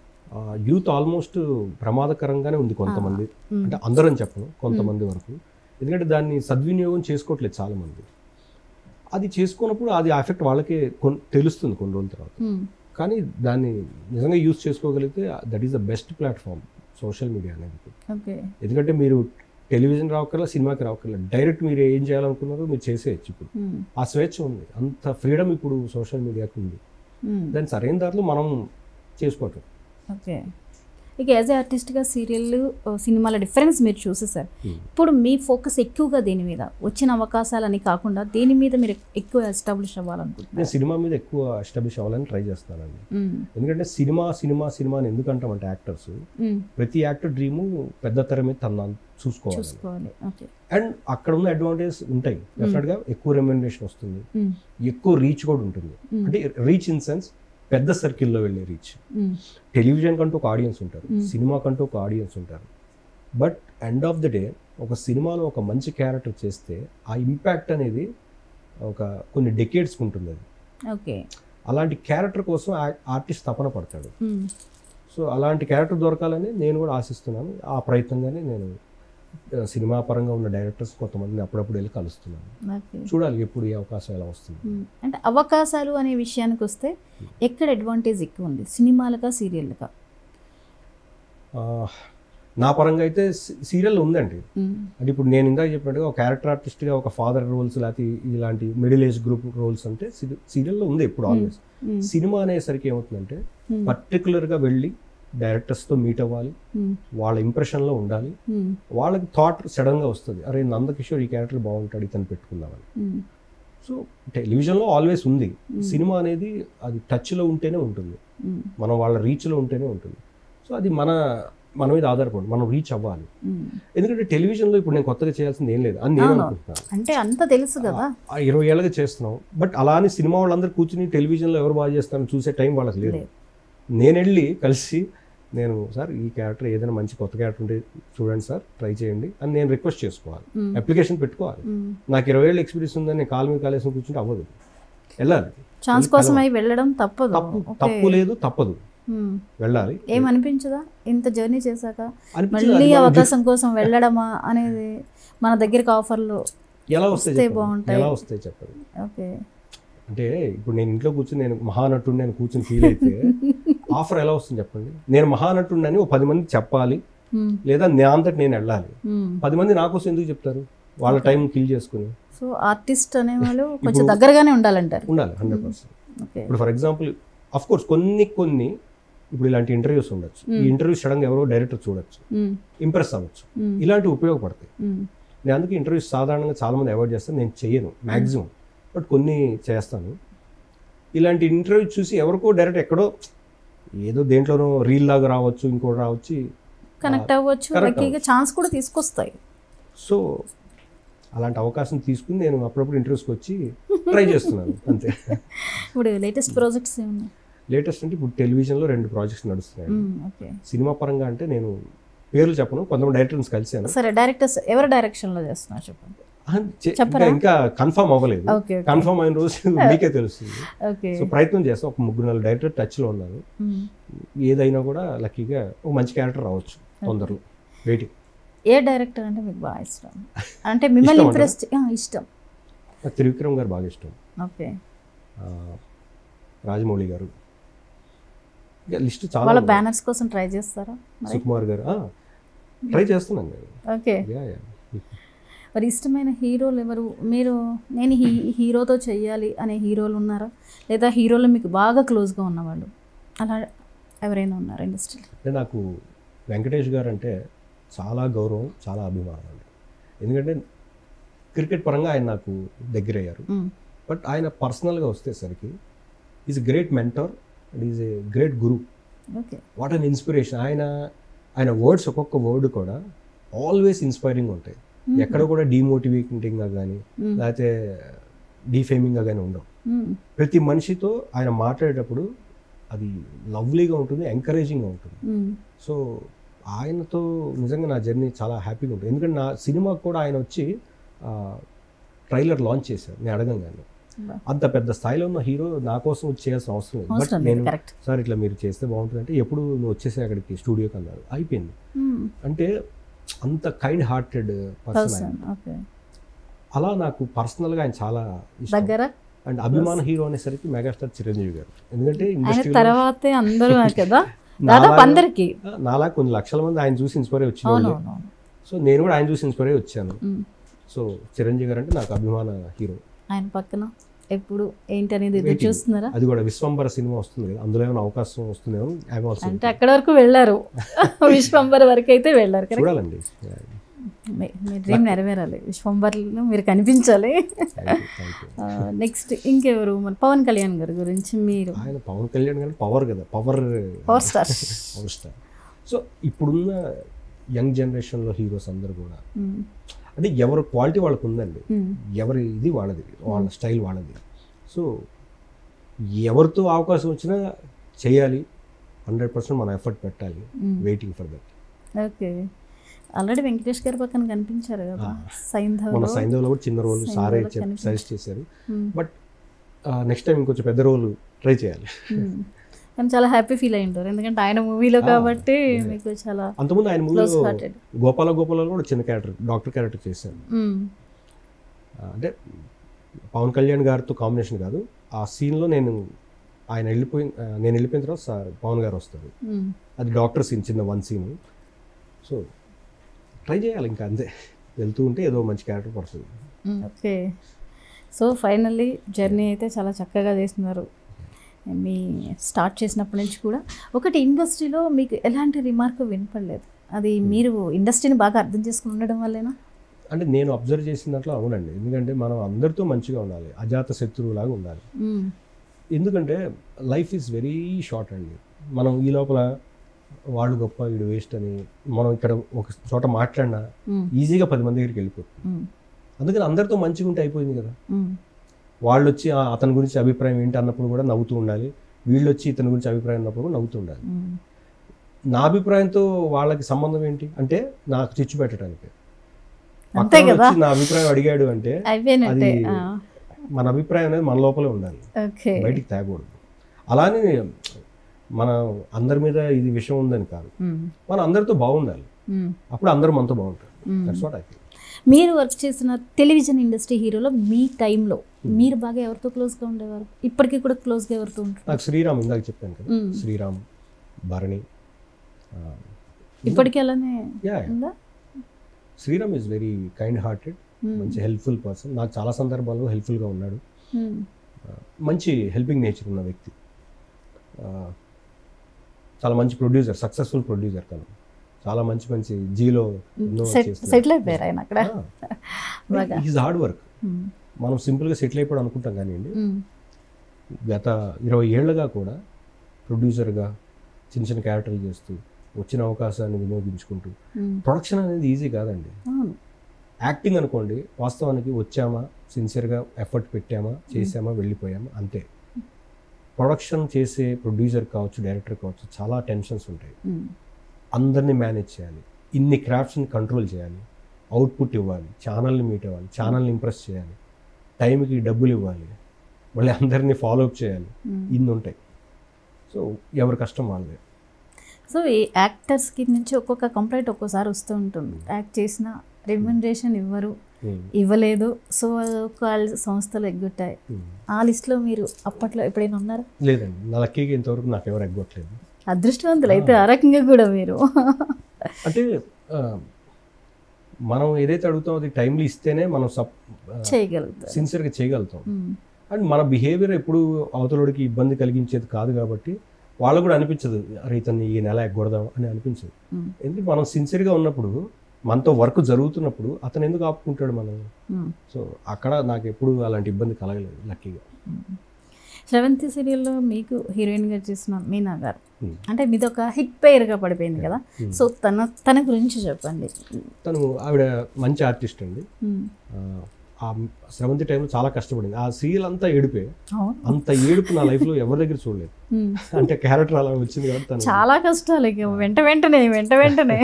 యూత్ ఆల్మోస్ట్ ప్రమాదకరంగానే ఉంది కొంతమంది, అంటే అందరం చెప్పను, కొంతమంది వరకు. ఎందుకంటే దాన్ని సద్వినియోగం చేసుకోవట్లేదు చాలామంది. అది చేసుకున్నప్పుడు అది ఎఫెక్ట్ వాళ్ళకే తెలుస్తుంది కొన్ని రోజుల తర్వాత. కానీ దాన్ని నిజంగా యూజ్ చేసుకోగలిగితే that is the best platform social media అనేది. ఎందుకంటే మీరు టెలివిజన్ రావక్కర్లా, సినిమాకి రావక్కర్లా, డైరెక్ట్ మీరు ఏం చేయాలనుకున్నారో మీరు చేసేయచ్చు. ఇప్పుడు ఆ స్వేచ్ఛ ఉంది, అంత ఫ్రీడమ్ ఇప్పుడు సోషల్ మీడియాకి ఉంది. దాన్ని సరైన దాంట్లో మనం చేసుకోవటం. ఓకే, ఇక యాజ్ ఏ ఆర్టిస్ట్గా సీరియల్, సినిమాల డిఫరెన్స్ మీరు చూసేసారు. ఇప్పుడు మీ ఫోకస్ ఎక్కువగా దేని మీద, వచ్చిన అవకాశాలని కాకుండా దేని మీద మీరు ఎక్కువ ఎస్టాబ్లిష్ అవ్వాలనుకుంటున్నారు? నేను సినిమా మీద ఎక్కువ ఎస్టాబ్లిష్ అవ్వాలని ట్రై చేస్తానండి. ఎందుకంటే సినిమా అని ఎందుకంటామంటే యాక్టర్స్, ప్రతి యాక్టర్ డ్రీము పెద్ద తెర మీద తన చూసుకోవాలి. అండ్ అక్కడ ఉన్న అడ్వాంటేజెస్ ఉంటాయి డెఫినెట్గా. ఎక్కువ రెమ్యునరేషన్ వస్తుంది, ఎక్కువ రీచ్ కూడా ఉంటుంది. అంటే రీచ్ ఇన్ సెన్స్ పెద్ద సర్కిల్లో వెళ్ళే రీచ్. టెలివిజన్ కంటూ ఒక ఆడియన్స్ ఉంటారు, సినిమా కంటూ ఒక ఆడియన్స్ ఉంటారు. But end of the day ఒక సినిమాలో ఒక మంచి క్యారెక్టర్ చేస్తే ఆ ఇంపాక్ట్ అనేది ఒక కొన్ని డెకేడ్స్కి ఉంటుంది. అది ఓకే, అలాంటి క్యారెక్టర్ కోసం ఆర్టిస్ట్ తపన పడతాడు. సో అలాంటి క్యారెక్టర్ దొరకాలని నేను కూడా ఆశిస్తున్నాను. ఆ ప్రయత్నంగానే నేను సినిమా పరంగా ఉన్న డైరెక్టర్స్ కొంతమందిని అప్పుడప్పుడు వెళ్ళి కలుస్తున్నాను. చూడాలి ఎప్పుడు ఏ అవకాశం ఎలా వస్తుంది. అంటే అవకాశాలు అనే విషయానికి వస్తే ఎక్కడ అడ్వాంటేజ్ ఎక్కువ ఉంది, సినిమాలకా సీరియల్గా? నా పరంగా అయితే సీరియల్ ఉందండి. అంటే ఇప్పుడు నేను ఇందాక చెప్పినట్టుగా ఒక క్యారెక్టర్ ఆర్టిస్ట్గా ఒక ఫాదర్ రోల్స్ లేకపోతే ఇలాంటి మిడిల్ ఏజ్ గ్రూప్ రోల్స్ అంటే సీరియల్లో ఉంది ఎప్పుడు ఆల్వేస్. సినిమా అనేసరికి ఏమవుతుందంటే పర్టికులర్గా వెళ్ళి డైరెక్టర్స్తో మీట్ అవ్వాలి, వాళ్ళ ఇంప్రెషన్లో ఉండాలి, వాళ్ళకి థాట్ సడన్గా వస్తుంది, అరే నందకిషోర్ ఈ క్యారెక్టర్ బాగుంటాడు ఇతను పెట్టుకుందామని. సో టెలివిజన్లో ఆల్వేస్ ఉంది. సినిమా అనేది అది టచ్లో ఉంటేనే ఉంటుంది, మనం వాళ్ళ రీచ్లో ఉంటేనే ఉంటుంది. సో అది మన మీద ఆధారపడి మనం రీచ్ అవ్వాలి. ఎందుకంటే టెలివిజన్లో ఇప్పుడు నేను కొత్తగా చేయాల్సింది ఏం లేదు అని నేను అనుకుంటున్నాను. అంటే అంత తెలుసు కదా, 20 ఏళ్ళగా చేస్తున్నాం. బట్ అలా అని సినిమా వాళ్ళందరూ కూర్చుని టెలివిజన్లో ఎవరు బాగా చేస్తారని చూసే టైం వాళ్ళకి లేదు. నేను వెళ్ళి కలిసి నేను సార్ ఈ క్యారెక్టర్ ఏదైనా మంచి కొత్త క్యారెక్టర్ ఉంటే చూడండి సార్, ట్రై చేయండి అని నేను రిక్వెస్ట్ చేసుకోవాలి, అప్లికేషన్ పెట్టుకోవాలి. నాకు 20 ఏళ్ళ ఎక్స్పీరియన్స్ ఉందని నేను కాలు మీద కాలేసి కూర్చుంటే అవ్వదు, వెళ్ళాలి. ఛాన్స్ కోసం వెళ్ళడం తప్పు లేదు, తప్పదు, వెళ్ళాలి. ఏమనిపించదా ఇంత జర్నీ చేశాక మళ్ళీ అవకాశం కోసం వెళ్ళడమా అనేది? మన దగ్గరికి ఆఫర్లు ఎలా వస్తాయి బాగుంటాయి, ఎలా వస్తాయి చెప్పండి. ఓకే, అంటే ఇప్పుడు నేను ఇంట్లో కూర్చుని నేను మహానటుడు నేను కూర్చుని ఫీల్ అయితే ఆఫర్ ఎలా వస్తుంది చెప్పండి. నేను మహానటుడు అని 10 మంది చెప్పాలి, లేదా నా అంతటి నేను వెళ్ళాలి. 10 మంది నా కోసం ఎందుకు చెప్తారు, వాళ్ళ టైం కిల్ చేసుకుని. సో ఆర్టిస్ట్ అనేవాళ్ళు కొంచెం దగ్గరగానే ఉండాలంటారు. ఉండాలి 100%. ఇప్పుడు ఫర్ ఎగ్జాంపుల్ అఫ్ కోర్స్ కొన్ని ఇప్పుడు ఇలాంటి ఇంటర్వ్యూస్ ఉండొచ్చు, ఈ ఇంటర్వ్యూ సడన్గా ఎవరో డైరెక్టర్ చూడొచ్చు, ఇంప్రెస్ అవ్వచ్చు, ఇలాంటివి ఉపయోగపడతాయి. నేను అందుకే ఇంటర్వ్యూస్ సాధారణంగా చాలా మంది అవాయిడ్ చేస్తాను, నేను చేయను మ్యాక్సిమం, బట్ కొన్ని చేస్తాను. ఇలాంటి ఇంటర్వ్యూ చూసి ఎవరికో డైరెక్ట్ ఎక్కడో ఏదో దేంట్లోనో రీల్ లాగా రావచ్చు, ఇంకోటి రావచ్చు, కనెక్ట్ అవ్వచ్చు, ఛాన్స్ కూడా తీసుకొస్తాయి. సో అలాంటి అవకాశం తీసుకుని నేను అప్పుడప్పుడు ఇంటర్వ్యూస్కి వచ్చి ట్రై చేస్తున్నాను అంతే. ఇప్పుడు లేటెస్ట్ ప్రాజెక్ట్స్ ఏమున్నాయి? లేటెస్ట్ అంటే ఇప్పుడు టెలివిజన్లో 2 ప్రాజెక్ట్స్ నడుస్తున్నాయి. సినిమా పరంగా అంటే నేను పేర్లు చెప్పను, కొంతమంది డైరెక్టర్స్ కలిసాను. సరే, డైరెక్టర్స్ ఎవరి డైరెక్షన్లో చేస్తున్నారు చెప్పండి. ఇంకా కన్ఫర్మ్ అవ్వలేదు, కన్ఫర్మ్ అయిన రోజు మీకే తెలుస్తుంది. సో ప్రయత్నం చేస్తాం, ఒక 3-4 డైరెక్టర్ టచ్లో ఉన్నారు. ఏదైనా కూడా లక్కీగా ఒక మంచి క్యారెక్టర్ రావచ్చు తొందరలో, వెయిటింగ్. ఏ డైరెక్టర్ అంటే మీకు బాగా ఇష్టం, అంటే మిమ్మల్ని ఇంప్రెస్ ఇష్టం? త్రివిక్రమ్ గారు బాగా ఇష్టం. ఓకే, రాజమౌళి గారు, లిస్ట్ చాలా. వాళ్ళ బ్యానర్స్ కోసం ట్రై చేస్తారా? సుకుమార్ గారు ట్రై చేస్తున్నాను నేను. ఓకే, మరి ఇష్టమైన హీరోలు ఎవరు? నేను హీరోతో చెయ్యాలి అనే హీరోలు ఉన్నారా, లేదా హీరోలు మీకు బాగా క్లోజ్గా ఉన్నవాళ్ళు అలా ఎవరైనా ఉన్నారా ఇండస్ట్రీలో? అంటే నాకు వెంకటేష్ గారు అంటే చాలా గౌరవం, చాలా అభిమానం అండి. ఎందుకంటే క్రికెట్ పరంగా ఆయన నాకు దగ్గర అయ్యారు, బట్ ఆయన పర్సనల్గా వస్తేసరికి is a great mentor and is a great guru. What an inspiration. ఆయన వర్డ్స్ ఒక్కొక్క వర్డ్ కూడా ఆల్వేస్ ఇన్స్పైరింగ్ ఉంటాయి, ఎక్కడ కూడా డీమోటివేటింగ్గా కానీ లేకపోతే డీఫేమింగ్గా కానీ ఉండవు. ప్రతి మనిషితో ఆయన మాట్లాడేటప్పుడు అది లవ్లీగా ఉంటుంది, ఎంకరేజింగ్గా ఉంటుంది. సో ఆయనతో నిజంగా నా జర్నీ చాలా హ్యాపీగా ఉంటుంది. ఎందుకంటే నా సినిమాకు కూడా ఆయన వచ్చి ట్రైలర్ లాంచ్ చేశారు నేను అడగంగానే. అంత పెద్ద స్థాయిలో ఉన్న హీరో నా కోసం వచ్చి చేయాల్సిన అవసరం లేదు. బట్ నేను సార్ ఇట్లా మీరు చేస్తే బాగుంటుంది అంటే, ఎప్పుడు నువ్వు వచ్చేసి అక్కడికి స్టూడియోకి అన్నారు, అయిపోయింది. అంటే అంత కైండ్ హార్టెడ్ పర్సన్ ఆయన. అలా నాకు పర్సనల్గా ఆయన చాలా ఇష్టం. అండ్ అభిమాన హీరో అనేసరికి మెగాస్టార్ చిరంజీవి గారు. ఎందుకంటే ఇండస్ట్రీ తర్వాతే అందరూ కదా, దాదాపు అందరికీ నాలా కొన్ని లక్షల మంది ఆయన చూసి ఇన్స్పైర్ వచ్చిన వాళ్ళు. సో నేను కూడా ఆయన చూసి ఇన్స్పైర్ వచ్చాను. సో చిరంజీవి గారు అంటే నాకు అభిమాన హీరో. ఆయన పక్కన ఎప్పుడు ఏంటి అనేది ఎదురు చూస్తున్నారా? అది కూడా విశ్వంబర సినిమా వస్తుంది కదా, అందులో ఏమైనా అవకాశం వస్తుందేమో. అంటే అక్కడ వరకు వెళ్ళారు, విశ్వంబర వరకు అయితే వెళ్ళారు. చూడాలండి, మీ డ్రీమ్ నెరవేరాలి, విశ్వంబర్లో మీరు కనిపించాలి. నెక్స్ట్ ఇంకెవరు? మన పవన్ కళ్యాణ్ గారి గురించి మీరు. ఆయన పవన్ కళ్యాణ్ గారు పవర్ కదా, పవర్ స్టార్. సో ఇప్పుడున్న యంగ్ జనరేషన్లో హీరోస్ అందరు కూడా అంటే ఎవరి క్వాలిటీ వాళ్ళకు ఉందండి, ఎవరి ఇది వాళ్ళది, వాళ్ళ స్టైల్ వాళ్ళది. సో ఎవరితో అవకాశం వచ్చినా చేయాలి, 100% మన ఎఫర్ట్ పెట్టాలి, waiting for that. Okay, already Venkatesh గారి పక్కన కనిపించారు కదా మన సైంధవ్లో కూడా చిన్న రోల్ సారే సజెస్ట్ చేశారు. బట్ నెక్స్ట్ టైం ఇంకొంచెం పెద్ద రోల్ ట్రై చేయాలి. కానీ చాలా హ్యాపీ ఫీల్ అయి ఉంటారు, ఎందుకంటే ఆయన మూవీలో కాబట్టి మీకు చాలా. అంతకుముందు ఆయన మూవీలో గోపాలలో కూడా చిన్న క్యారెక్టర్, డాక్టర్ క్యారెక్టర్ చేశాను. అంటే పవన్ కళ్యాణ్ గారితో కాంబినేషన్ కాదు, ఆ సీన్లో నేను వెళ్ళిపోయిన తర్వాత పవన్ గారు వస్తారు, అది డాక్టర్ సీన్, చిన్న 1 సీన్. సో ట్రై చేయాలి, ఇంకా అంతే. వెళ్తూ ఉంటే ఏదో మంచి క్యారెక్టర్ పడుతుంది. ఓకే. సో ఫైనల్లీ జర్నీ అయితే చాలా చక్కగా చేస్తున్నారు మీ స్టార్ట్ చేసినప్పటి నుంచి కూడా. ఒకటి, ఇండస్ట్రీలో మీకు ఎలాంటి రిమార్క్ వినపడలేదు, అది మీరు ఇండస్ట్రీని బాగా అర్థం చేసుకుని ఉండడం వల్లేనా? అంటే నేను అబ్జర్వ్ చేసిన దాంట్లో అవునండి. ఎందుకంటే మనం అందరితో మంచిగా ఉండాలి, అజాత శత్రువులాగా ఉండాలి. ఎందుకంటే లైఫ్ ఈజ్ వెరీ షార్ట్ అండి. మనం ఈ లోపల వాళ్ళు గొప్ప వీడు వేస్ట్ అని మనం ఇక్కడ ఒక చోట మాట్లాడినా ఈజీగా 10 మంది దగ్గరికి వెళ్ళిపోతుంది. అందుకని అందరితో మంచిగా ఉంటే అయిపోయింది కదా. వాళ్ళు వచ్చి అతని గురించి అభిప్రాయం ఏంటి అన్నప్పుడు కూడా నవ్వుతూ ఉండాలి, వీళ్ళు వచ్చి ఇతని గురించి అభిప్రాయం అన్నప్పుడు కూడా నవ్వుతూ ఉండాలి. నా అభిప్రాయంతో వాళ్ళకి సంబంధం ఏంటి అంటే నాకు చిచ్చు పెట్టడానికి. నా అభిప్రాయం అడిగాడు అంటే అది మన అభిప్రాయం అనేది మన లోపలే ఉండాలి, బయటికి తేకూడదు. అలానే మన అందరి మీద ఇది విషయం ఉందని కాదు, మనం అందరితో బాగుండాలి, అప్పుడు అందరూ మనతో బాగుంటారు. That's what I feel. మీరు వర్క్ చేసిన టెలివిజన్ ఇండస్ట్రీ హీరోలో మీ టైంలో మీరు బాగా ఎవరితో క్లోజ్గా ఉండేవారు? ఇప్పటికీ కూడా క్లోజ్గా ఎవరితో ఉంటారు? నాకు శ్రీరామ్, ఇందాక చెప్పాను కదా, శ్రీరామ్, భరణి. ఇప్పటికీ అలానే ఉందా? Sriram is very kind hearted, మంచి హెల్ప్ఫుల్ పర్సన్. నాకు చాలా సందర్భాల్లో హెల్ప్ఫుల్గా ఉన్నాడు. మంచి హెల్పింగ్ నేచర్ ఉన్న వ్యక్తి, చాలా మంచి ప్రొడ్యూసర్, సక్సెస్ఫుల్ ప్రొడ్యూసర్. తను చాలా మంచి మంచి జీలో సెటిల్ అయిపోయారు ఆయన అక్కడ. Is hard work. మనం సింపుల్గా సెటిల్ అయిపోవడం అనుకుంటాం కానివ్వండి, గత 20 ఏళ్ళుగా కూడా ప్రొడ్యూసర్గా చిన్న చిన్న క్యారెక్టర్లు చేస్తూ వచ్చిన అవకాశాన్ని వినియోగించుకుంటూ. ప్రొడక్షన్ అనేది ఈజీ కాదండి. యాక్టింగ్ అనుకోండి, వాస్తవానికి వచ్చామా, సిన్సియర్గా ఎఫర్ట్ పెట్టామా, చేసామా, వెళ్ళిపోయామా, అంతే. ప్రొడక్షన్ చేసే ప్రొడ్యూసర్ కావచ్చు, డైరెక్టర్ కావచ్చు, చాలా టెన్షన్స్ ఉంటాయి. అందరినీ మేనేజ్ చేయాలి, ఇన్ని క్రాఫ్ట్స్ని కంట్రోల్ చేయాలి, అవుట్పుట్ ఇవ్వాలి, ఛానల్ని మీట్ అవ్వాలి, ఛానల్ని ఇంప్రెస్ చేయాలి, టైంకి డబ్బులు ఇవ్వాలి, మళ్ళీ అందరినీ ఫాలోఅప్ చేయాలి, ఇన్ని ఉంటాయి. సో ఎవరి కష్టం వాళ్ళే. సో ఈ యాక్టర్స్కి నుంచి ఒక్కొక్క కంప్లైంట్ ఒక్కోసారి వస్తూ ఉంటుంది, యాక్ట్ చేసిన రెమ్యునరేషన్ ఇవ్వలేదు, సో వాళ్ళ సంస్థలు ఎగ్గొట్టాయి. ఆ లిస్ట్లో మీరు అప్పట్లో ఎప్పుడైనా ఉన్నారా? లేదండి, నా లక్కీగా ఇంతవరకు నాకు ఎవరు ఎగ్గొట్టలేదు. అదృష్టవంతులు అయితే ఆ రకంగా కూడా మీరు. అంటే మనం ఏదైతే అడుగుతామో అది టైంలో ఇస్తేనే మనం చేయగలుగుతాం, సిన్సియర్గా చేయగలుగుతాం. అండ్ మన బిహేవియర్ ఎప్పుడు అవతలోడికి ఇబ్బంది కలిగించేది కాదు కాబట్టి వాళ్ళకు కూడా అనిపించదు, అరే ఇతన్ని ఈ నెల ఎగ్గొడదాం అని అనిపించదు. ఎందుకంటే మనం సిన్సియర్గా ఉన్నప్పుడు, మనతో వర్క్ జరుగుతున్నప్పుడు అతను ఎందుకు ఆపుకుంటాడు మనం. సో అక్కడ నాకు ఎప్పుడు అలాంటి ఇబ్బంది కలగలేదు లక్కీగా. శ్రవంతి సీరియల్లో మీకు హీరోయిన్గా చేసిన మీనా గారు, అంటే మీది ఒక హిట్ పేరుగా పడిపోయింది కదా, సో తన గురించి చెప్పండి. తను ఆవిడ మంచి ఆర్టిస్ట్ అండి. ఆ శ్రవంతి టైంలో చాలా కష్టపడింది. ఆ సీరియల్ అంతా ఏడిపే, అంత ఏడుపు నా లైఫ్లో ఎవరి దగ్గర చూడలేదు. అంటే క్యారెక్టర్ అలా వచ్చింది కాబట్టి తను చాలా కష్టాలు వెంట వెంటనే.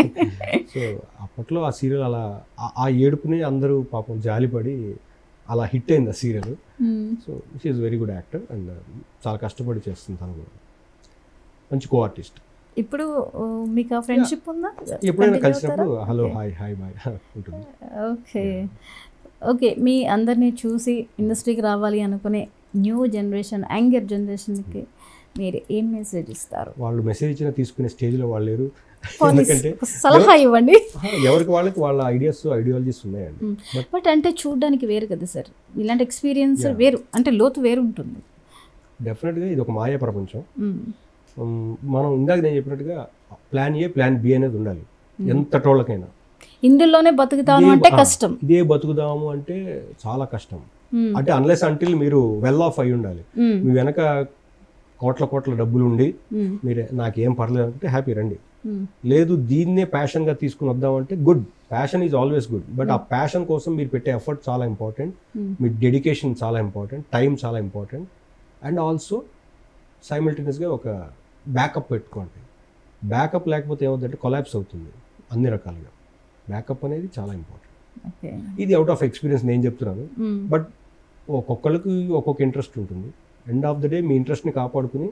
సో అప్పట్లో ఆ సీరియల్ అలా ఆ ఏడుపుని అందరూ పాపం జాలిపడి అలా హిట్ అయింది ఆ serial. So she is very good actor and చాలా కష్టపడి చేస్తుంది. తను కూడా మంచి కో ఆర్టిస్ట్. ఇప్పుడు మీకు ఆ ఫ్రెండ్షిప్ ఉందా? ఎప్పుడైనా కలిసినప్పుడు హలో హాయ్ హాయ్ బాయ్ ఉంటుంది. Okay okay. మీ అందరినీ చూసి ఇండస్ట్రీకి రావాలి అనుకునే న్యూ జనరేషన్, యంగర్ జనరేషన్కి మీరు ఏం మెసేజ్ ఇస్తారు? వాళ్ళు మెసేజ్ ఇచ్చినా తీసుకునే స్టేజ్లో వాళ్ళు లేరు. ఎందుకంటే సలహా ఇవ్వండి. ఎవరికి వాళ్ళకి వాళ్ళ ఐడియాస్, ఐడియాలజీస్ ఉన్నాయండి. బట్ అంటే చూడడానికి వేరు కదా సార్, ఇలాంటి ఎక్స్పీరియన్స్ వేరు, అంటే లోతు వేరు ఉంటుంది. డెఫినెట్గా ఇది ఒక మాయా ప్రపంచం. మనం ఇందాక నేను చెప్పినట్టుగా ప్లాన్ ఏ, ప్లాన్ బి అనేది ఉండాలి ఎంత టోళ్ళకైనా. ఇందులోనే బతుకుతాము అంటే కష్టం, ఇదే బతుకుదాము అంటే చాలా కష్టం. అంటే అన్లెస్ అంటిల్ మీరు వెల్ ఆఫ్ అయి ఉండాలి, మీ వెనక కోట్ల డబ్బులు ఉండి మీరే నాకేం పర్లేదు అంటే హ్యాపీ రండి. లేదు దీన్నే ప్యాషన్గా తీసుకుని వద్దామంటే good, passion is always good. But ఆ ప్యాషన్ కోసం మీరు పెట్టే ఎఫర్ట్ చాలా ఇంపార్టెంట్, మీ డెడికేషన్ చాలా ఇంపార్టెంట్, టైం చాలా ఇంపార్టెంట్. అండ్ ఆల్సో సైమల్టేనియస్గా ఒక బ్యాకప్ పెట్టుకోండి. బ్యాకప్ లేకపోతే ఏమవుతుందంటే కొలాప్స్ అవుతుంది అన్ని రకాలుగా. బ్యాకప్ అనేది చాలా ఇంపార్టెంట్. ఇది అవుట్ ఆఫ్ ఎక్స్పీరియన్స్ నేను చెప్తున్నాను. బట్ ఒక్కొక్కరికి ఒక్కొక్క ఇంట్రెస్ట్ ఉంటుంది. ఎండ్ ఆఫ్ ద డే మీ ఇంట్రెస్ట్ని కాపాడుకుని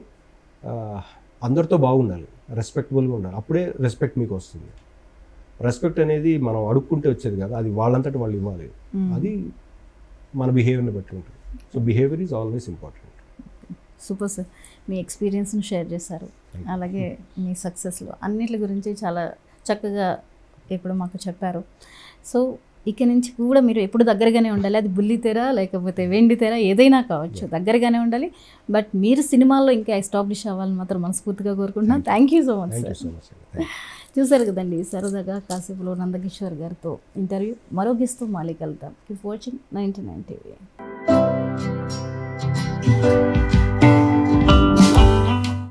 అందరితో బాగుండాలి, రెస్పెక్టబుల్గా ఉండాలి. అప్పుడే రెస్పెక్ట్ మీకు వస్తుంది. రెస్పెక్ట్ అనేది మనం అడుక్కుంటే వచ్చేది కదా, అది వాళ్ళంతటి వాళ్ళు ఇవ్వాలి. అది మన బిహేవియర్ని బట్టి ఉంటుంది. So behaviour is always important. Super sir, మీ ఎక్స్పీరియన్స్ని షేర్ చేశారు, అలాగే మీ సక్సెస్లో అన్నిటి గురించి చాలా చక్కగా ఇప్పుడు మాకు చెప్పారు. సో ఇక నుంచి కూడా మీరు ఎప్పుడు దగ్గరగానే ఉండాలి. అది బుల్లితెర లేకపోతే వెండితెర ఏదైనా కావచ్చు, దగ్గరగానే ఉండాలి. బట్ మీరు సినిమాల్లో ఇంకా ఎస్టాబ్లిష్ అవ్వాలని మాత్రం మనస్ఫూర్తిగా కోరుకుంటున్నాను. Thank you so much sir. చూసారు కదండి సరదాగా కాసేపులో నందకిషోర్ గారితో ఇంటర్వ్యూ. మరో గెస్ట్తో మళ్ళీ కలుద్దాం. Keep watching 99 TV.